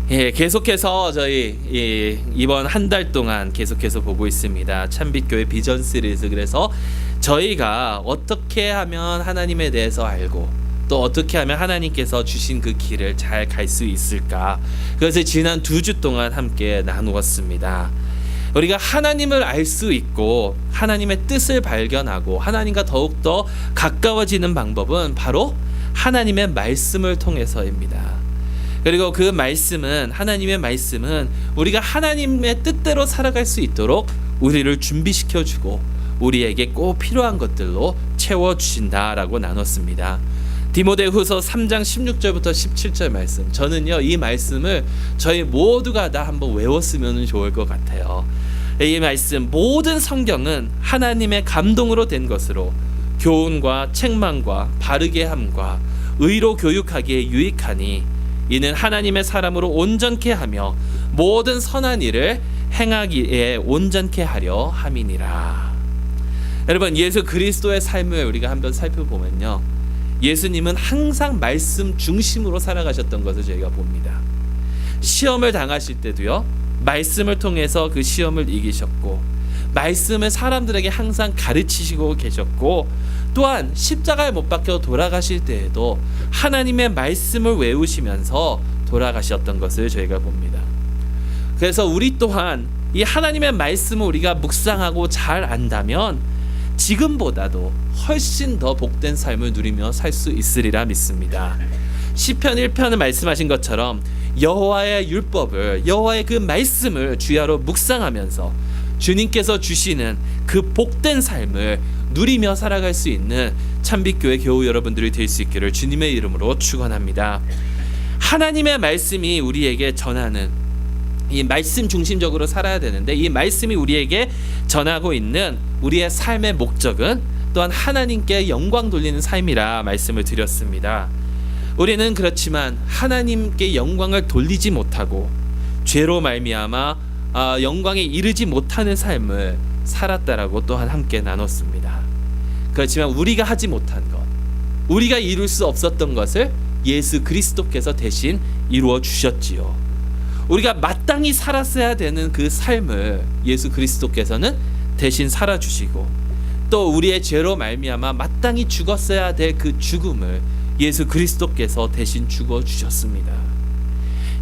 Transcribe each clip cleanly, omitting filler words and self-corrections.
계속해서 저희 이번 한 달 동안 계속해서 보고 있습니다. 참빛교회 비전 시리즈. 그래서 저희가 어떻게 하면 하나님에 대해서 알고 또 어떻게 하면 하나님께서 주신 그 길을 잘 갈 수 있을까, 그것을 지난 2주 동안 함께 나누었습니다. 우리가 하나님을 알 수 있고 하나님의 뜻을 발견하고 하나님과 더욱더 가까워지는 방법은 바로 하나님의 말씀을 통해서입니다. 그리고 그 말씀은, 하나님의 말씀은 우리가 하나님의 뜻대로 살아갈 수 있도록 우리를 준비시켜주고 우리에게 꼭 필요한 것들로 채워주신다라고 나눴습니다. 디모데후서 3장 16절부터 17절 말씀, 저는요 이 말씀을 저희 모두가 다 한번 외웠으면 좋을 것 같아요. 이 말씀, 모든 성경은 하나님의 감동으로 된 것으로 교훈과 책망과 바르게 함과 의로 교육하기에 유익하니 이는 하나님의 사람으로 온전케 하며 모든 선한 일을 행하기에 온전케 하려 함이니라. 여러분, 예수 그리스도의 삶을 우리가 한번 살펴보면요, 예수님은 항상 말씀 중심으로 살아가셨던 것을 저희가 봅니다. 시험을 당하실 때도요, 말씀을 통해서 그 시험을 이기셨고, 말씀을 사람들에게 항상 가르치시고 계셨고, 또한 십자가에 못 박혀 돌아가실 때에도 하나님의 말씀을 외우시면서 돌아가셨던 것을 저희가 봅니다. 그래서 우리 또한 이 하나님의 말씀을 우리가 묵상하고 잘 안다면 지금보다도 훨씬 더 복된 삶을 누리며 살 수 있으리라 믿습니다. 시편 1편을 말씀하신 것처럼 여호와의 율법을, 여호와의 그 말씀을 주야로 묵상하면서 주님께서 주시는 그 복된 삶을 누리며 살아갈 수 있는 참빛교회 교우 여러분들이 될 수 있기를 주님의 이름으로 축원합니다. 하나님의 말씀이 우리에게 전하는, 이 말씀 중심적으로 살아야 되는데, 이 말씀이 우리에게 전하고 있는 우리의 삶의 목적은 또한 하나님께 영광 돌리는 삶이라 말씀을 드렸습니다. 우리는 그렇지만 하나님께 영광을 돌리지 못하고 죄로 말미암아 영광에 이르지 못하는 삶을 살았다라고 또한 함께 나눴습니다. 그렇지만 우리가 하지 못한 것, 우리가 이룰 수 없었던 것을 예수 그리스도께서 대신 이루어 주셨지요. 우리가 마땅히 살았어야 되는 그 삶을 예수 그리스도께서는 대신 살아주시고, 또 우리의 죄로 말미암아 마땅히 죽었어야 될 그 죽음을 예수 그리스도께서 대신 죽어주셨습니다.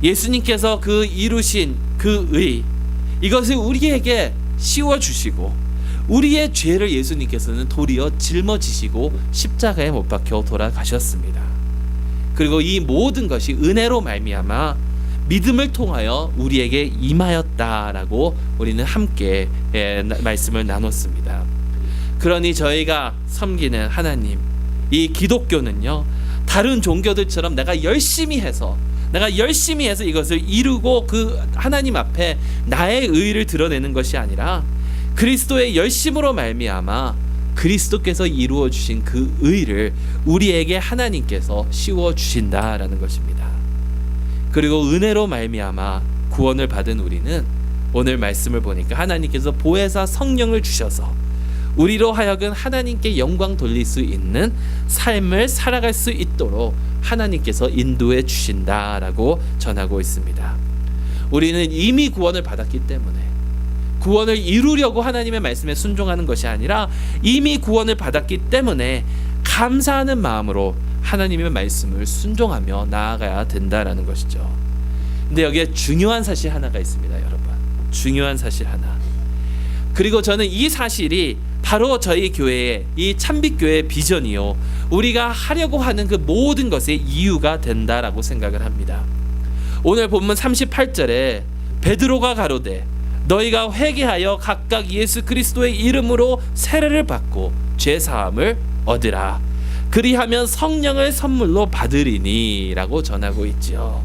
예수님께서 그 이루신 그 의, 이것을 우리에게 씌워주시고 우리의 죄를 예수님께서는 도리어 짊어지시고 십자가에 못 박혀 돌아가셨습니다. 그리고 이 모든 것이 은혜로 말미암아 믿음을 통하여 우리에게 임하였다라고 우리는 함께 말씀을 나눴습니다. 그러니 저희가 섬기는 하나님, 이 기독교는요, 다른 종교들처럼 내가 열심히 해서 이것을 이루고 그 하나님 앞에 나의 의의를 드러내는 것이 아니라 그리스도의 열심으로 말미암아 그리스도께서 이루어 주신 그 의의를 우리에게 하나님께서 씌워 주신다라는 것입니다. 그리고 은혜로 말미암아 구원을 받은 우리는 오늘 말씀을 보니까 하나님께서 보혜사 성령을 주셔서 우리로 하여금 하나님께 영광 돌릴 수 있는 삶을 살아갈 수 있도록 하나님께서 인도해 주신다라고 전하고 있습니다. 우리는 이미 구원을 받았기 때문에 구원을 이루려고 하나님의 말씀에 순종하는 것이 아니라 이미 구원을 받았기 때문에 감사하는 마음으로 하나님의 말씀을 순종하며 나아가야 된다라는 것이죠. 근데 여기에 중요한 사실 하나가 있습니다, 여러분. 중요한 사실 하나. 그리고 저는 이 사실이 바로 저희 교회의, 이 참빛교회의 비전이요, 우리가 하려고 하는 그 모든 것의 이유가 된다라고 생각을 합니다. 오늘 본문 38절에 베드로가 가로되 너희가 회개하여 각각 예수 그리스도의 이름으로 세례를 받고 죄 사함을 얻으라. 그리하면 성령을 선물로 받으리니 라고 전하고 있죠.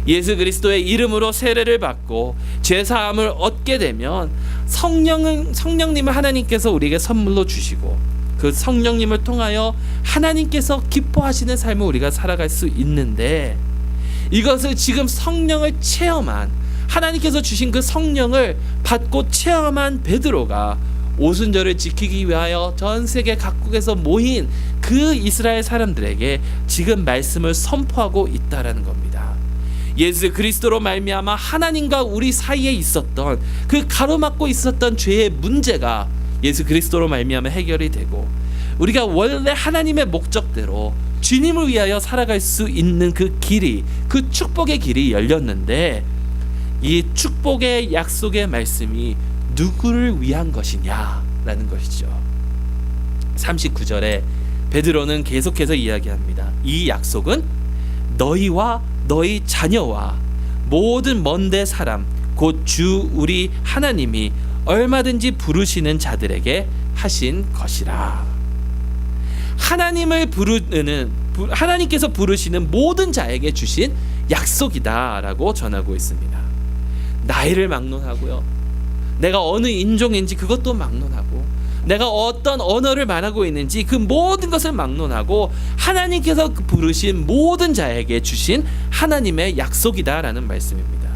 예수 그리스도의 이름으로 세례를 받고 죄 사함을 얻게 되면 성령님을 하나님께서 우리에게 선물로 주시고 그 성령님을 통하여 하나님께서 기뻐하시는 삶을 우리가 살아갈 수 있는데, 이것을 지금 성령을 체험한, 하나님께서 주신 그 성령을 받고 체험한 베드로가 오순절을 지키기 위하여 전 세계 각국에서 모인 그 이스라엘 사람들에게 지금 말씀을 선포하고 있다라는 겁니다. 예수 그리스도로 말미암아 하나님과 우리 사이에 있었던 그 가로막고 있었던 죄의 문제가 예수 그리스도로 말미암아 해결이 되고, 우리가 원래 하나님의 목적대로 주님을 위하여 살아갈 수 있는 그 길이, 그 축복의 길이 열렸는데, 이 축복의 약속의 말씀이 누구를 위한 것이냐라는 것이죠. 39절에 베드로는 계속해서 이야기합니다. 이 약속은 너희와 너희 자녀와 모든 먼데 사람 곧 주 우리 하나님이 얼마든지 부르시는 자들에게 하신 것이라. 하나님께서 부르시는 모든 자에게 주신 약속이다라고 전하고 있습니다. 나이를 막론하고요, 내가 어느 인종인지 그것도 막론하고, 내가 어떤 언어를 말하고 있는지 그 모든 것을 막론하고, 하나님께서 부르신 모든 자에게 주신 하나님의 약속이다라는 말씀입니다.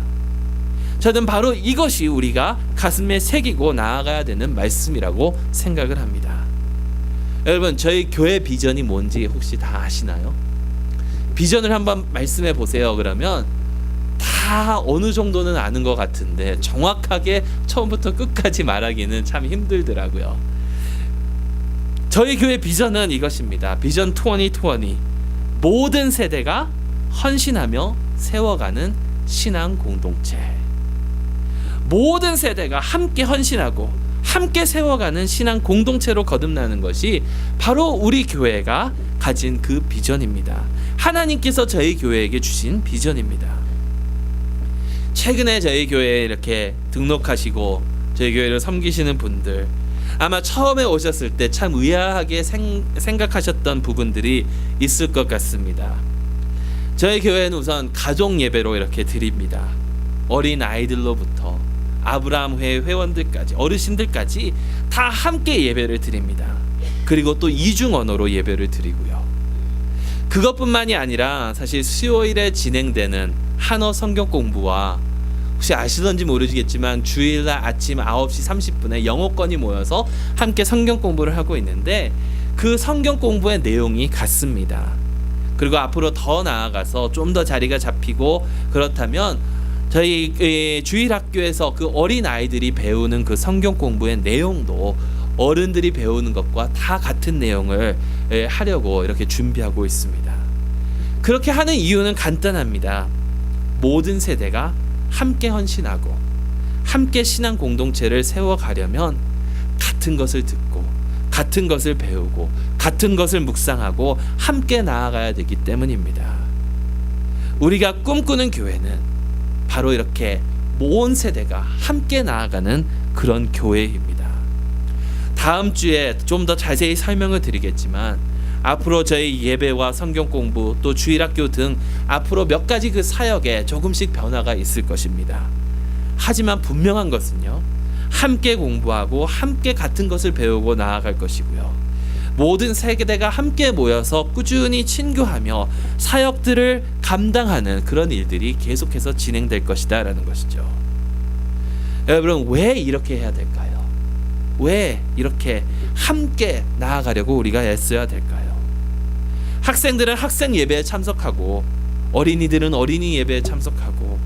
저는 바로 이것이 우리가 가슴에 새기고 나아가야 되는 말씀이라고 생각을 합니다. 여러분, 저희 교회 비전이 뭔지 혹시 다 아시나요? 비전을 한번 말씀해 보세요. 그러면 다 어느 정도는 아는 것 같은데 정확하게 처음부터 끝까지 말하기는 참 힘들더라고요. 저희 교회 비전은 이것입니다. 비전 2020. 모든 세대가 헌신하며 세워가는 신앙 공동체. 모든 세대가 함께 헌신하고 함께 세워가는 신앙 공동체로 거듭나는 것이 바로 우리 교회가 가진 그 비전입니다. 하나님께서 저희 교회에게 주신 비전입니다. 최근에 저희 교회에 이렇게 등록하시고 저희 교회를 섬기시는 분들, 아마 처음에 오셨을 때 참 의아하게 생각하셨던 부분들이 있을 것 같습니다. 저희 교회는 우선 가족 예배로 이렇게 드립니다. 어린 아이들로부터 아브라함 회 회원들까지, 어르신들까지 다 함께 예배를 드립니다. 그리고 또 이중 언어로 예배를 드리고요. 그것뿐만이 아니라 사실 수요일에 진행되는 한어 성경 공부와, 혹시 아시던지 모르시겠지만 주일날 아침 9시 30분에 영어권이 모여서 함께 성경 공부를 하고 있는데, 그 성경 공부의 내용이 같습니다. 그리고 앞으로 더 나아가서 좀 더 자리가 잡히고 그렇다면 저희 주일학교에서 그 어린 아이들이 배우는 그 성경 공부의 내용도 어른들이 배우는 것과 다 같은 내용을 하려고 이렇게 준비하고 있습니다. 그렇게 하는 이유는 간단합니다. 모든 세대가 함께 헌신하고 함께 신앙 공동체를 세워가려면 같은 것을 듣고 같은 것을 배우고 같은 것을 묵상하고 함께 나아가야 되기 때문입니다. 우리가 꿈꾸는 교회는 바로 이렇게 모든 세대가 함께 나아가는 그런 교회입니다. 다음 주에 좀 더 자세히 설명을 드리겠지만, 앞으로 저희 예배와 성경 공부 또 주일학교 등 앞으로 몇 가지 그 사역에 조금씩 변화가 있을 것입니다. 하지만 분명한 것은요, 함께 공부하고 함께 같은 것을 배우고 나아갈 것이고요, 모든 세대가 함께 모여서 꾸준히 친교하며 사역들을 감당하는 그런 일들이 계속해서 진행될 것이다 라는 것이죠. 여러분, 왜 이렇게 해야 될까요? 왜 이렇게 함께 나아가려고 우리가 애써야 될까요? 학생들은 학생 예배에 참석하고, 어린이들은 어린이 예배에 참석하고,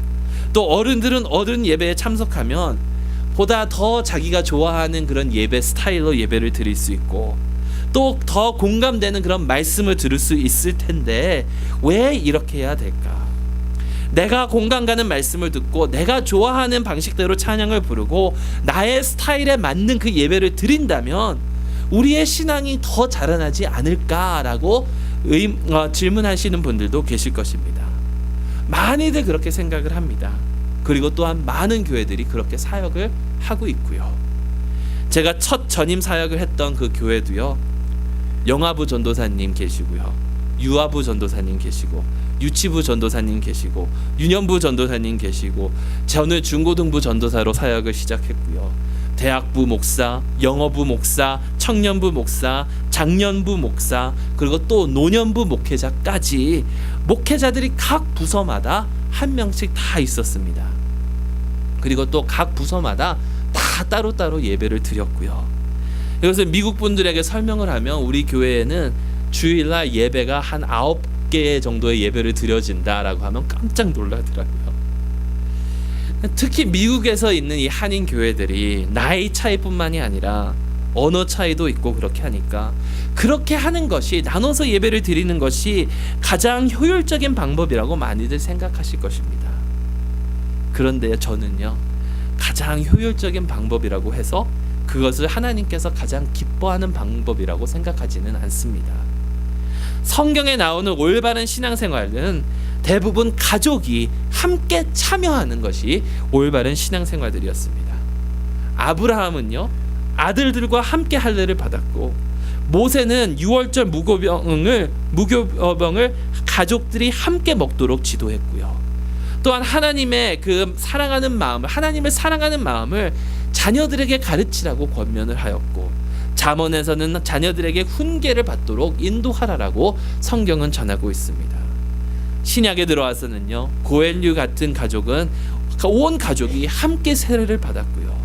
또 어른들은 어른 예배에 참석하면 보다 더 자기가 좋아하는 그런 예배 스타일로 예배를 드릴 수 있고, 또 더 공감되는 그런 말씀을 들을 수 있을 텐데 왜 이렇게 해야 될까? 내가 공감 가는 말씀을 듣고 내가 좋아하는 방식대로 찬양을 부르고 나의 스타일에 맞는 그 예배를 드린다면 우리의 신앙이 더 자라나지 않을까라고 질문하시는 분들도 계실 것입니다. 많이들 그렇게 생각을 합니다. 그리고 또한 많은 교회들이 그렇게 사역을 하고 있고요. 제가 첫 전임 사역을 했던 그 교회도요, 영아부 전도사님 계시고요, 유아부 전도사님 계시고, 유치부 전도사님 계시고, 유년부 전도사님 계시고, 저는 중고등부 전도사로 사역을 시작했고요, 대학부 목사, 영어부 목사, 청년부 목사, 장년부 목사, 그리고 또 노년부 목회자까지 목회자들이 각 부서마다 한 명씩 다 있었습니다. 그리고 또 각 부서마다 다 따로따로 예배를 드렸고요. 이것을 미국 분들에게 설명을 하면 우리 교회에는 주일날 예배가 한 10개 정도의 예배를 드려진다라고 하면 깜짝 놀라더라고요. 특히 미국에서 있는 이 한인 교회들이 나이 차이뿐만이 아니라 언어 차이도 있고 그렇게 하니까 그렇게 하는 것이, 나눠서 예배를 드리는 것이 가장 효율적인 방법이라고 많이들 생각하실 것입니다. 그런데 저는요, 가장 효율적인 방법이라고 해서 그것을 하나님께서 가장 기뻐하는 방법이라고 생각하지는 않습니다. 성경에 나오는 올바른 신앙생활은 대부분 가족이 함께 참여하는 것이 올바른 신앙생활들이었습니다. 아브라함은요, 아들들과 함께 할례를 받았고, 모세는 유월절 무교병을 가족들이 함께 먹도록 지도했고요. 또한 하나님의 그 사랑하는 마음을, 하나님을 사랑하는 마음을 자녀들에게 가르치라고 권면을 하였고, 잠언에서는 자녀들에게 훈계를 받도록 인도하라라고 성경은 전하고 있습니다. 신약에 들어와서는요, 고엘류 같은 가족은 온 가족이 함께 세례를 받았고요.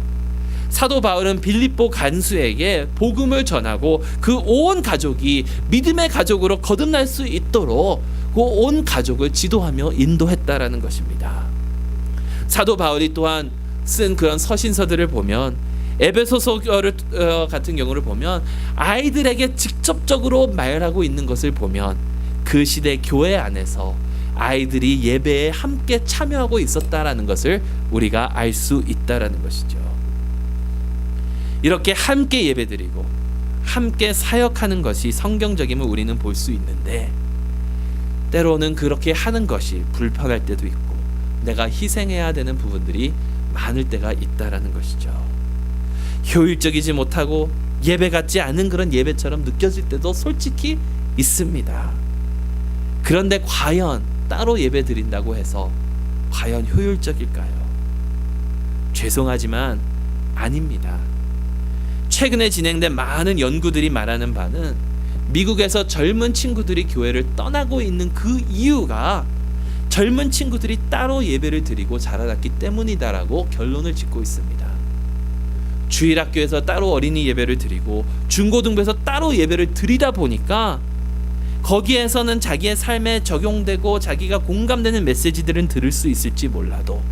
사도 바울은 빌립보 간수에게 복음을 전하고 그 온 가족이 믿음의 가족으로 거듭날 수 있도록 그 온 가족을 지도하며 인도했다라는 것입니다. 사도 바울이 또한 쓴 그런 서신서들을 보면, 에베소서 같은 경우를 보면 아이들에게 직접적으로 말하고 있는 것을 보면 그 시대 교회 안에서 아이들이 예배에 함께 참여하고 있었다라는 것을 우리가 알 수 있다라는 것이죠. 이렇게 함께 예배드리고 함께 사역하는 것이 성경적임을 우리는 볼 수 있는데, 때로는 그렇게 하는 것이 불편할 때도 있고 내가 희생해야 되는 부분들이 많을 때가 있다라는 것이죠. 효율적이지 못하고 예배 같지 않은 그런 예배처럼 느껴질 때도 솔직히 있습니다. 그런데 과연 따로 예배 드린다고 해서 과연 효율적일까요? 죄송하지만 아닙니다. 최근에 진행된 많은 연구들이 말하는 바는 미국에서 젊은 친구들이 교회를 떠나고 있는 그 이유가 젊은 친구들이 따로 예배를 드리고 자라났기 때문이다라고 결론을 짓고 있습니다. 주일학교에서 따로 어린이 예배를 드리고 중고등부에서 따로 예배를 드리다 보니까 거기에서는 자기의 삶에 적용되고 자기가 공감되는 메시지들은 들을 수 있을지 몰라도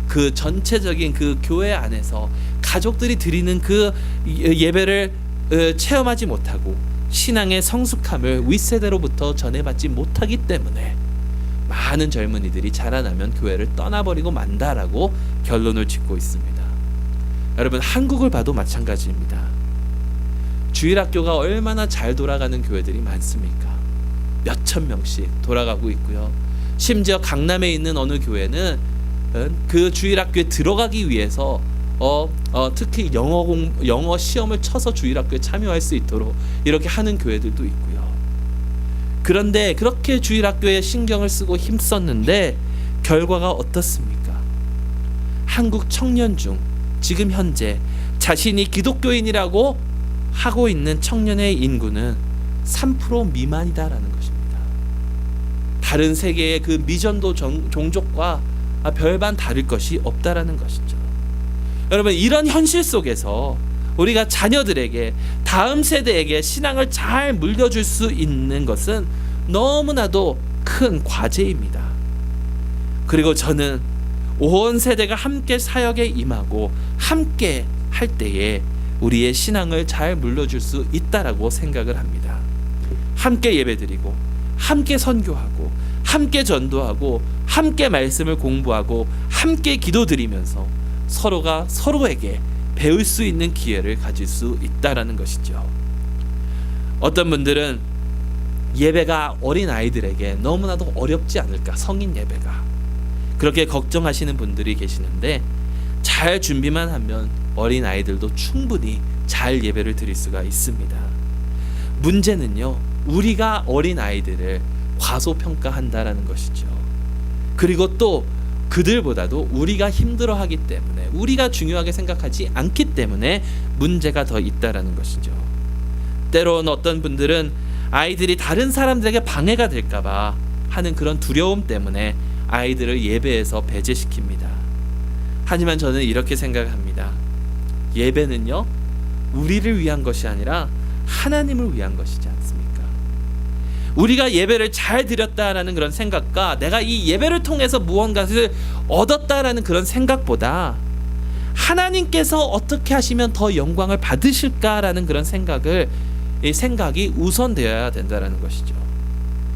그 전체적인 그 교회 안에서 가족들이 드리는 그 예배를 체험하지 못하고 신앙의 성숙함을 윗세대로부터 전해받지 못하기 때문에 많은 젊은이들이 자라나면 교회를 떠나버리고 만다라고 결론을 짓고 있습니다. 여러분, 한국을 봐도 마찬가지입니다. 주일학교가 얼마나 잘 돌아가는 교회들이 많습니까? 몇천 명씩 돌아가고 있고요. 심지어 강남에 있는 어느 교회는 그 주일학교에 들어가기 위해서 특히 영어 시험을 쳐서 주일학교에 참여할 수 있도록 이렇게 하는 교회들도 있고요. 그런데 그렇게 주일학교에 신경을 쓰고 힘썼는데 결과가 어떻습니까? 한국 청년 중 지금 현재 자신이 기독교인이라고 하고 있는 청년의 인구는 3% 미만이다라는 것입니다. 다른 세계의 그 미전도 종족과 별반 다를 것이 없다라는 것이죠. 여러분, 이런 현실 속에서 우리가 자녀들에게, 다음 세대에게 신앙을 잘 물려줄 수 있는 것은 너무나도 큰 과제입니다. 그리고 저는 온 세대가 함께 사역에 임하고 함께 할 때에 우리의 신앙을 잘 물려줄 수 있다라고 생각을 합니다. 함께 예배드리고 함께 선교하고 함께 전도하고 함께 말씀을 공부하고 함께 기도드리면서 서로가 서로에게 배울 수 있는 기회를 가질 수 있다라는 것이죠. 어떤 분들은 예배가 어린 아이들에게 너무나도 어렵지 않을까, 성인 예배가 그렇게 걱정하시는 분들이 계시는데, 잘 준비만 하면 어린 아이들도 충분히 잘 예배를 드릴 수가 있습니다. 문제는요, 우리가 어린 아이들을 과소평가한다라는 것이죠. 그리고 또 그들보다도 우리가 힘들어하기 때문에, 우리가 중요하게 생각하지 않기 때문에 문제가 더 있다라는 것이죠. 때로는 어떤 분들은 아이들이 다른 사람들에게 방해가 될까봐 하는 그런 두려움 때문에 아이들을 예배에서 배제시킵니다. 하지만 저는 이렇게 생각합니다. 예배는요, 우리를 위한 것이 아니라 하나님을 위한 것이지 않습니까? 우리가 예배를 잘 드렸다라는 그런 생각과 내가 이 예배를 통해서 무언가를 얻었다라는 그런 생각보다 하나님께서 어떻게 하시면 더 영광을 받으실까라는 그런 생각이 우선되어야 된다라는 것이죠.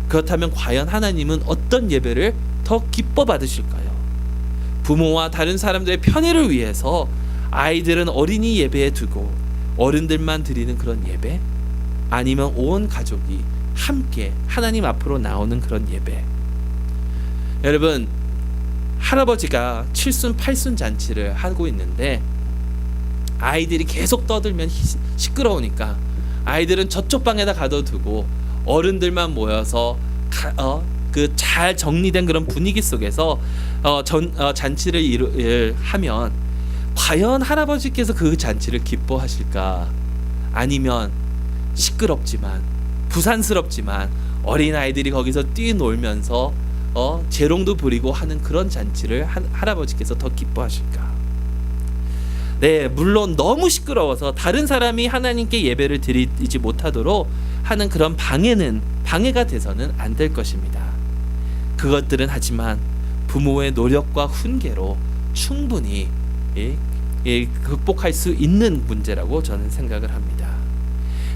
그렇다면 과연 하나님은 어떤 예배를 더 기뻐 받으실까요? 부모와 다른 사람들의 편의를 위해서 아이들은 어린이 예배에 두고 어른들만 드리는 그런 예배? 아니면 온 가족이 함께 하나님 앞으로 나오는 그런 예배? 여러분, 할아버지가 칠순 팔순 잔치를 하고 있는데 아이들이 계속 떠들면 시끄러우니까 아이들은 저쪽 방에다 가둬두고 어른들만 모여서 그 잘 정리된 그런 분위기 속에서 잔치를 하면 과연 할아버지께서 그 잔치를 기뻐하실까? 아니면 시끄럽지만 부산스럽지만 어린아이들이 거기서 뛰놀면서 재롱도 부리고 하는 그런 잔치를 할아버지께서 더 기뻐하실까? 네, 물론 너무 시끄러워서 다른 사람이 하나님께 예배를 드리지 못하도록 하는 그런 방해가 돼서는 안 될 것입니다. 그것들은 하지만 부모의 노력과 훈계로 충분히 극복할 수 있는 문제라고 저는 생각을 합니다.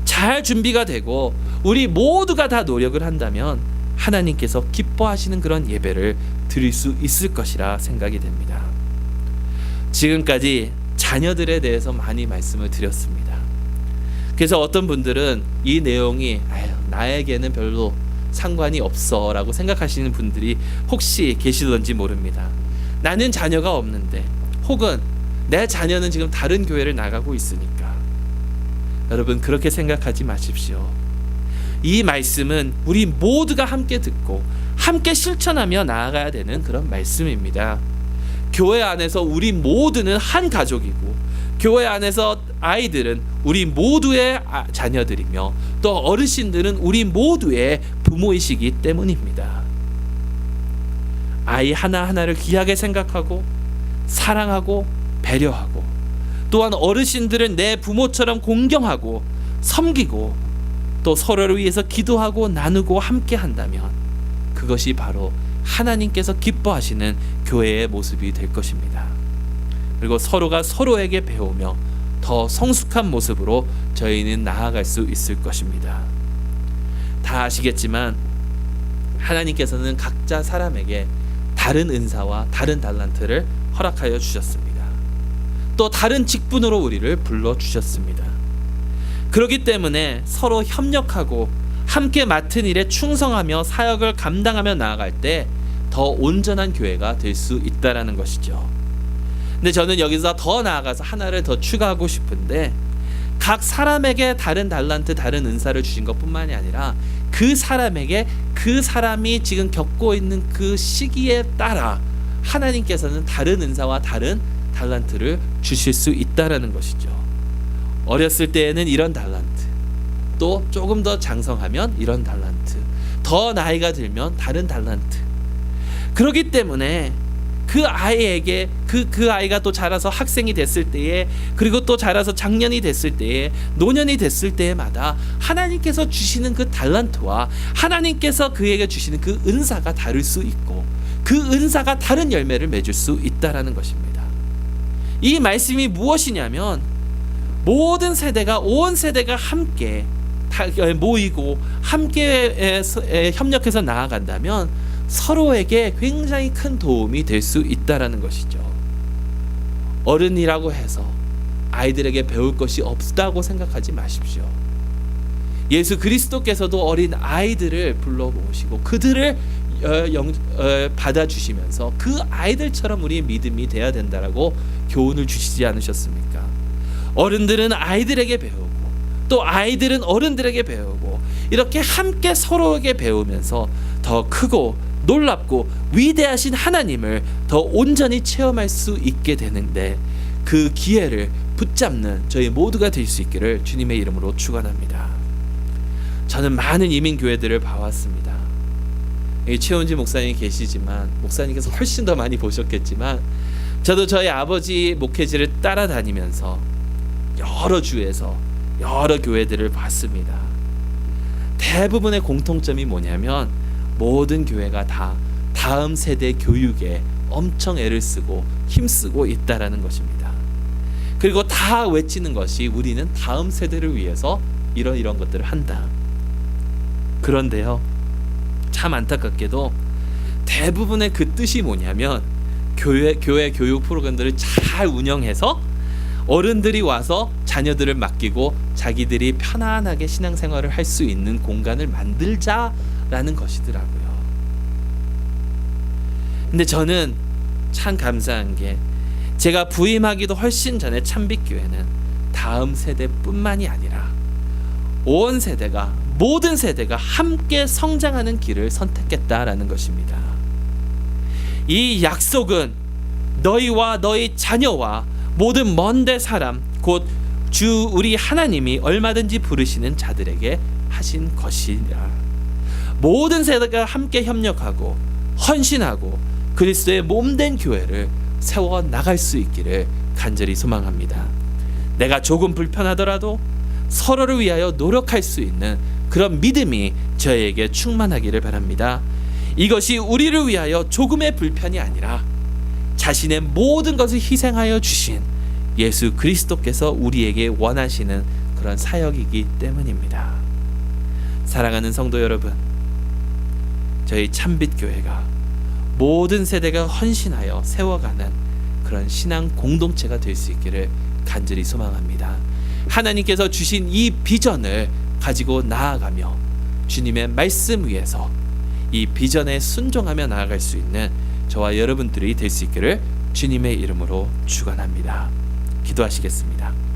잘 준비가 되고 우리 모두가 다 노력을 한다면 하나님께서 기뻐하시는 그런 예배를 드릴 수 있을 것이라 생각이 됩니다. 지금까지 자녀들에 대해서 많이 말씀을 드렸습니다. 그래서 어떤 분들은 이 내용이 나에게는 별로 상관이 없어 라고 생각하시는 분들이 혹시 계시던지 모릅니다. 나는 자녀가 없는데, 혹은 내 자녀는 지금 다른 교회를 나가고 있으니까. 여러분, 그렇게 생각하지 마십시오. 이 말씀은 우리 모두가 함께 듣고 함께 실천하며 나아가야 되는 그런 말씀입니다. 교회 안에서 우리 모두는 한 가족이고, 교회 안에서 아이들은 우리 모두의 자녀들이며 또 어르신들은 우리 모두의 부모이시기 때문입니다. 아이 하나하나를 귀하게 생각하고 사랑하고 배려하고, 또한 어르신들은 내 부모처럼 공경하고 섬기고 또 서로를 위해서 기도하고 나누고 함께 한다면 그것이 바로 하나님께서 기뻐하시는 교회의 모습이 될 것입니다. 그리고 서로가 서로에게 배우며 더 성숙한 모습으로 저희는 나아갈 수 있을 것입니다. 다 아시겠지만 하나님께서는 각자 사람에게 다른 은사와 다른 달란트를 허락하여 주셨습니다. 또 다른 직분으로 우리를 불러주셨습니다. 그렇기 때문에 서로 협력하고 함께 맡은 일에 충성하며 사역을 감당하며 나아갈 때 더 온전한 교회가 될 수 있다라는 것이죠. 근데 저는 여기서 더 나아가서 하나를 더 추가하고 싶은데, 각 사람에게 다른 달란트, 다른 은사를 주신 것뿐만이 아니라 그 사람에게 그 사람이 지금 겪고 있는 그 시기에 따라 하나님께서는 다른 은사와 다른 달란트를 주실 수 있다라는 것이죠. 어렸을 때에는 이런 달란트, 또 조금 더 장성하면 이런 달란트, 더 나이가 들면 다른 달란트. 그렇기 때문에 그 아이에게 그 아이가 또 자라서 학생이 됐을 때에, 그리고 또 자라서 장년이 됐을 때에, 노년이 됐을 때마다 하나님께서 주시는 그 달란트와 하나님께서 그에게 주시는 그 은사가 다를 수 있고, 그 은사가 다른 열매를 맺을 수 있다라는 것입니다. 이 말씀이 무엇이냐면, 모든 세대가, 온 세대가 함께 모이고 함께 협력해서 나아간다면 서로에게 굉장히 큰 도움이 될 수 있다라는 것이죠. 어른이라고 해서 아이들에게 배울 것이 없다고 생각하지 마십시오. 예수 그리스도께서도 어린 아이들을 불러 모으시고 그들을 받아주시면서 그 아이들처럼 우리의 믿음이 돼야 된다라고 교훈을 주시지 않으셨습니까? 어른들은 아이들에게 배우고 또 아이들은 어른들에게 배우고, 이렇게 함께 서로에게 배우면서 더 크고 놀랍고 위대하신 하나님을 더 온전히 체험할 수 있게 되는데, 그 기회를 붙잡는 저희 모두가 될 수 있기를 주님의 이름으로 축원합니다. 저는 많은 이민교회들을 봐왔습니다. 여기 최원지 목사님이 계시지만 목사님께서 훨씬 더 많이 보셨겠지만, 저도 저희 아버지 목회지를 따라다니면서 여러 주에서 여러 교회들을 봤습니다. 대부분의 공통점이 뭐냐면 모든 교회가 다 다음 세대 교육에 엄청 애를 쓰고 힘쓰고 있다라는 것입니다. 그리고 다 외치는 것이 우리는 다음 세대를 위해서 이런 것들을 한다. 그런데요, 참 안타깝게도 대부분의 그 뜻이 뭐냐면 교회 교육 프로그램들을 잘 운영해서 어른들이 와서 자녀들을 맡기고 자기들이 편안하게 신앙생활을 할 수 있는 공간을 만들자라는 것이더라고요. 근데 저는 참 감사한 게 제가 부임하기도 훨씬 전에 참빛교회는 다음 세대뿐만이 아니라 온 세대가, 모든 세대가 함께 성장하는 길을 선택했다라는 것입니다. 이 약속은 너희와 너희 자녀와 모든 먼데 사람 곧 주 우리 하나님이 얼마든지 부르시는 자들에게 하신 것이라. 모든 세대가 함께 협력하고 헌신하고 그리스도의 몸된 교회를 세워 나갈 수 있기를 간절히 소망합니다. 내가 조금 불편하더라도 서로를 위하여 노력할 수 있는 그런 믿음이 저에게 충만하기를 바랍니다. 이것이 우리를 위하여 조금의 불편이 아니라 자신의 모든 것을 희생하여 주신 예수 그리스도께서 우리에게 원하시는 그런 사역이기 때문입니다. 사랑하는 성도 여러분, 저희 참빛교회가 모든 세대가 헌신하여 세워가는 그런 신앙 공동체가 될 수 있기를 간절히 소망합니다. 하나님께서 주신 이 비전을 가지고 나아가며 주님의 말씀 위에서 이 비전에 순종하며 나아갈 수 있는 저와 여러분들이 될 수 있기를 주님의 이름으로 축원합니다. 기도하시겠습니다.